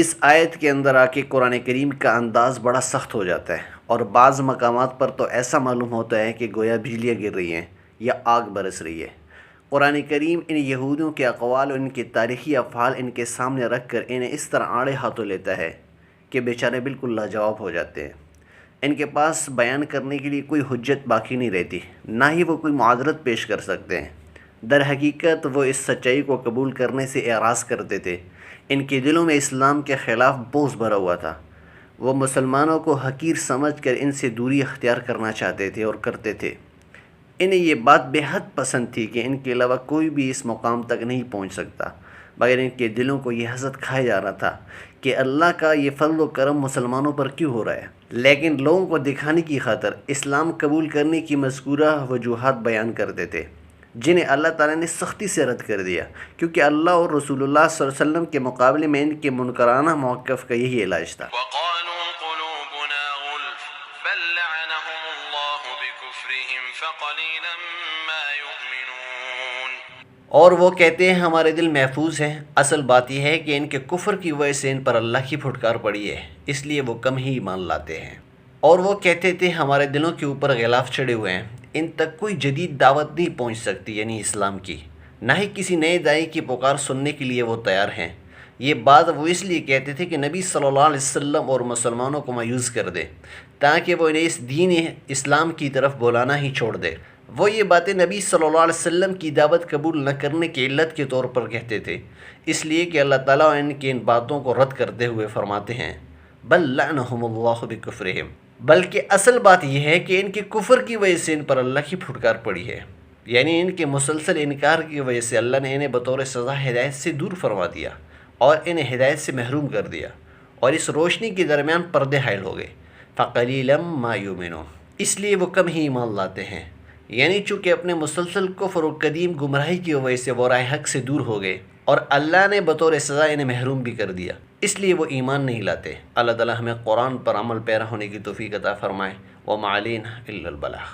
اس آیت کے اندر آ کے قرآن کریم کا انداز بڑا سخت ہو جاتا ہے، اور بعض مقامات پر تو ایسا معلوم ہوتا ہے کہ گویا بجلیاں گر رہی ہیں یا آگ برس رہی ہے۔ قرآن کریم ان یہودیوں کے اقوال اور ان کے تاریخی افعال ان کے سامنے رکھ کر انہیں اس طرح آڑے ہاتھوں لیتا ہے کہ بیچارے بالکل لاجواب ہو جاتے ہیں۔ ان کے پاس بیان کرنے کے لیے کوئی حجت باقی نہیں رہتی، نہ ہی وہ کوئی معذرت پیش کر سکتے ہیں۔ در حقیقت وہ اس سچائی کو قبول کرنے سے اعراض کرتے تھے۔ ان کے دلوں میں اسلام کے خلاف بغض بھرا ہوا تھا۔ وہ مسلمانوں کو حقیر سمجھ کر ان سے دوری اختیار کرنا چاہتے تھے اور کرتے تھے۔ انہیں یہ بات بے حد پسند تھی کہ ان کے علاوہ کوئی بھی اس مقام تک نہیں پہنچ سکتا، مگر ان کے دلوں کو یہ حسد کھایا جا رہا تھا کہ اللہ کا یہ فضل و کرم مسلمانوں پر کیوں ہو رہا ہے۔ لیکن لوگوں کو دکھانے کی خاطر اسلام قبول کرنے کی مذکورہ وجوہات بیان کرتے تھے، جنہیں اللہ تعالیٰ نے سختی سے رد کر دیا، کیونکہ اللہ اور رسول اللہ صلی اللہ علیہ وسلم کے مقابلے میں ان کے منکرانہ موقف کا یہی علاج تھا۔ وَقَالُوا قُلُوبُنَا غُلْفٌ بَل لَّعَنَهُمُ اللَّهُ بِكُفْرِهِمْ فَقَلِيلًا مَّا يُؤْمِنُونَ۔ اور وہ کہتے ہیں ہمارے دل محفوظ ہیں، اصل بات یہ ہے کہ ان کے کفر کی وجہ سے ان پر اللہ کی پھٹکار پڑی ہے، اس لیے وہ کم ہی ایمان لاتے ہیں۔ اور وہ کہتے تھے ہمارے دلوں کے اوپر غلاف چڑھے ہوئے ہیں، ان تک کوئی جدید دعوت نہیں پہنچ سکتی، یعنی اسلام کی، نہ ہی کسی نئے داعی کی پکار سننے کے لیے وہ تیار ہیں۔ یہ بات وہ اس لیے کہتے تھے کہ نبی صلی اللہ علیہ وسلم اور مسلمانوں کو مایوس کر دے، تاکہ وہ انہیں اس دین اسلام کی طرف بلانا ہی چھوڑ دے۔ وہ یہ باتیں نبی صلی اللہ علیہ وسلم کی دعوت قبول نہ کرنے کی علت کے طور پر کہتے تھے، اس لیے کہ اللہ تعالیٰ ان کی ان باتوں کو رد کرتے ہوئے فرماتے ہیں بل لعنہم اللہ بکفرہم، بلکہ اصل بات یہ ہے کہ ان کے کفر کی وجہ سے ان پر اللہ کی پھٹکار پڑی ہے، یعنی ان کے مسلسل انکار کی وجہ سے اللہ نے انہیں بطور سزا ہدایت سے دور فرما دیا اور انہیں ہدایت سے محروم کر دیا، اور اس روشنی کے درمیان پردے حائل ہو گئے۔ فَقَلِيلًا مَا يُؤْمِنُونَ، اس لیے وہ کم ہی ایمان لاتے ہیں، یعنی چونکہ اپنے مسلسل کفر و قدیم گمراہی کی وجہ سے وہ راہ حق سے دور ہو گئے، اور اللہ نے بطور سزا انہیں محروم بھی کر دیا، اس لیے وہ ایمان نہیں لاتے۔ اللہ تعالیٰ ہمیں قرآن پر عمل پیرا ہونے کی توفیق عطا فرمائے۔ وَمَا عَلَيْنَا إِلَّا الْبَلَاغُ۔